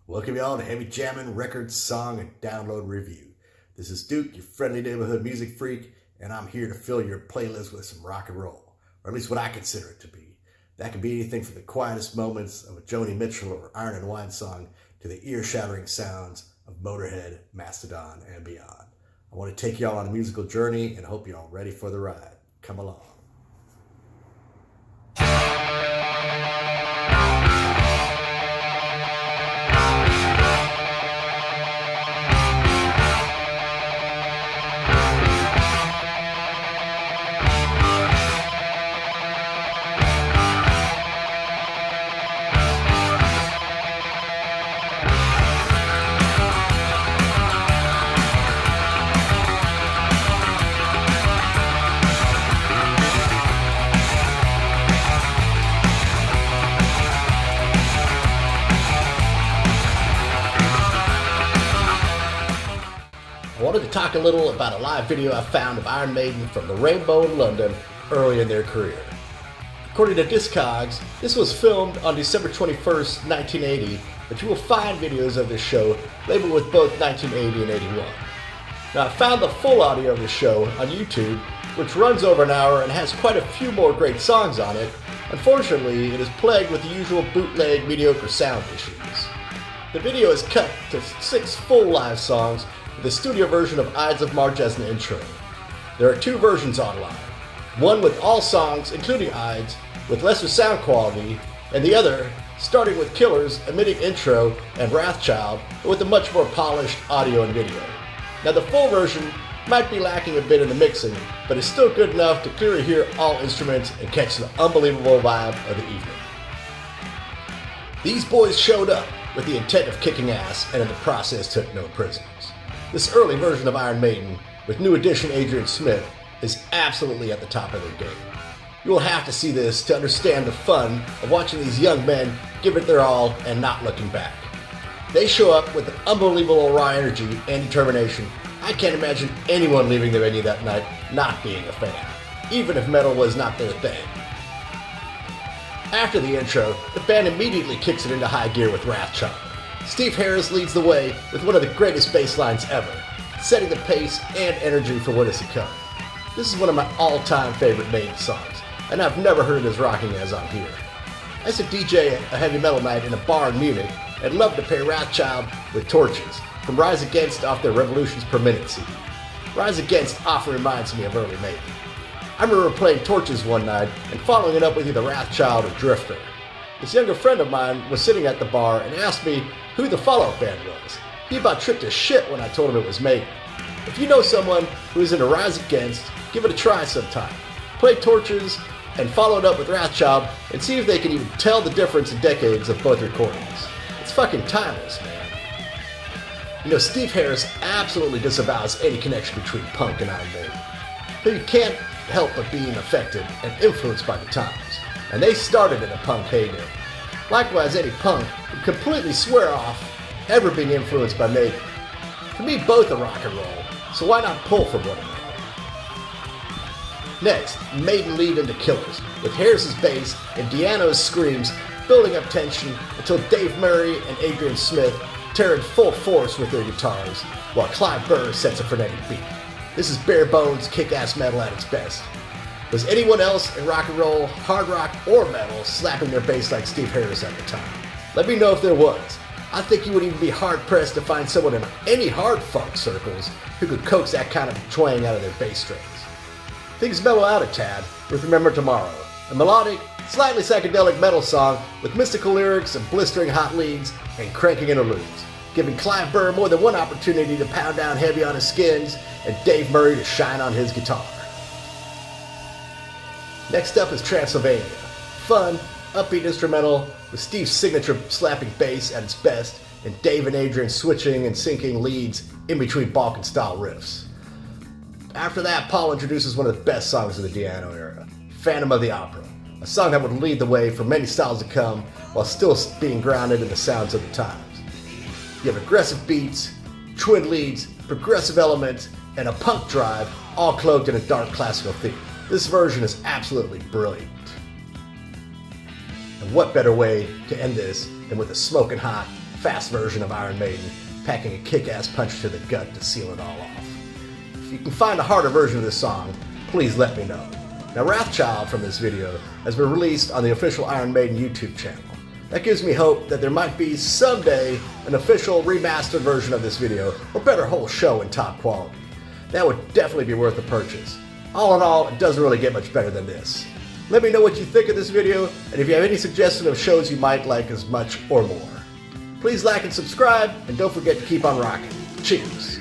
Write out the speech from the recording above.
Welcome y'all to Heavy Jammin' Record Song and Download Review. This is Duke, your friendly neighborhood music freak, and I'm here to fill your playlist with some rock and roll, or at least what I consider it to be. That can be anything from the quietest moments of a Joni Mitchell or Iron and Wine song to the ear-shattering sounds of Motorhead, Mastodon, and beyond. I want to take y'all on a musical journey and hope y'all ready for the ride. Come along. I wanted to talk a little about a live video I found of Iron Maiden from the Rainbow in London early in their career. According to Discogs, this was filmed on December 21st, 1980, but you will find videos of this show labeled with both 1980 and 81. Now I found the full audio of the show on YouTube, which runs over an hour and has quite a few more great songs on it. Unfortunately, it is plagued with the usual bootleg mediocre sound issues. The video is cut to 6 full live songs, the studio version of Ides of March as an intro. There are 2 versions online, one with all songs including Ides with lesser sound quality, and the other starting with Killers omitting intro and Wrathchild but with a much more polished audio and video. Now the full version might be lacking a bit in the mixing, but is still good enough to clearly hear all instruments and catch the unbelievable vibe of the evening. These boys showed up with the intent of kicking ass and in the process took no prisoners. This early version of Iron Maiden, with new addition Adrian Smith, is absolutely at the top of their game. You will have to see this to understand the fun of watching these young men give it their all and not looking back. They show up with an unbelievable raw energy and determination. I can't imagine anyone leaving the venue that night not being a fan, even if metal was not their thing. After the intro, the band immediately kicks it into high gear with Wrathchild. Steve Harris leads the way with one of the greatest bass lines ever, setting the pace and energy for what is to come. This is one of my all-time favorite Maiden songs, and I've never heard it as rocking as on here. I used to DJ a heavy metal night in a bar in Munich and loved to pair Wrathchild with Torches from Rise Against off their Revolutions Per Minute CD. Rise Against often reminds me of early Maiden. I remember playing Torches one night and following it up with either Wrathchild or Drifter. This younger friend of mine was sitting at the bar and asked me who the follow-up band was. He about tripped to shit when I told him it was Maiden. If you know someone who is into Rise Against, give it a try sometime. Play Torches and follow it up with Wrathchild and see if they can even tell the difference in decades of both recordings. It's fucking timeless, man. You know, Steve Harris absolutely disavows any connection between punk and Iron Maiden. But you can't help but being affected and influenced by the times. And they started in a punk heyday. Likewise, any punk would completely swear off ever being influenced by Maiden. To me, both are rock and roll, so why not pull from one another? Next, Maiden lead into Killers, with Harris's bass and Di'Anno's screams building up tension until Dave Murray and Adrian Smith tear in full force with their guitars, while Clive Burr sets a frenetic beat. This is bare bones, kick-ass metal at its best. Was anyone else in rock and roll, hard rock, or metal slapping their bass like Steve Harris at the time? Let me know if there was. I think you would even be hard-pressed to find someone in any hard funk circles who could coax that kind of twang out of their bass strings. Things mellow out a tad with Remember Tomorrow, a melodic, slightly psychedelic metal song with mystical lyrics and blistering hot leads and cranking interludes, giving Clive Burr more than one opportunity to pound down heavy on his skins and Dave Murray to shine on his guitar. Next up is Transylvania. Fun, upbeat instrumental with Steve's signature slapping bass at its best and Dave and Adrian switching and syncing leads in between Balkan-style riffs. After that, Paul introduces one of the best songs of the Di'Anno era, Phantom of the Opera, a song that would lead the way for many styles to come while still being grounded in the sounds of the times. You have aggressive beats, twin leads, progressive elements, and a punk drive, all cloaked in a dark classical theme. This version is absolutely brilliant. And what better way to end this than with a smoking hot fast version of Iron Maiden, packing a kick-ass punch to the gut to seal it all off. If you can find a harder version of this song, please let me know. Now, Wrathchild from this video has been released on the official Iron Maiden YouTube channel. That gives me hope that there might be someday an official remastered version of this video, or better, whole show in top quality. That would definitely be worth the purchase. All in all, it doesn't really get much better than this. Let me know what you think of this video, and if you have any suggestion of shows you might like as much or more. Please like and subscribe, and don't forget to keep on rocking. Cheers!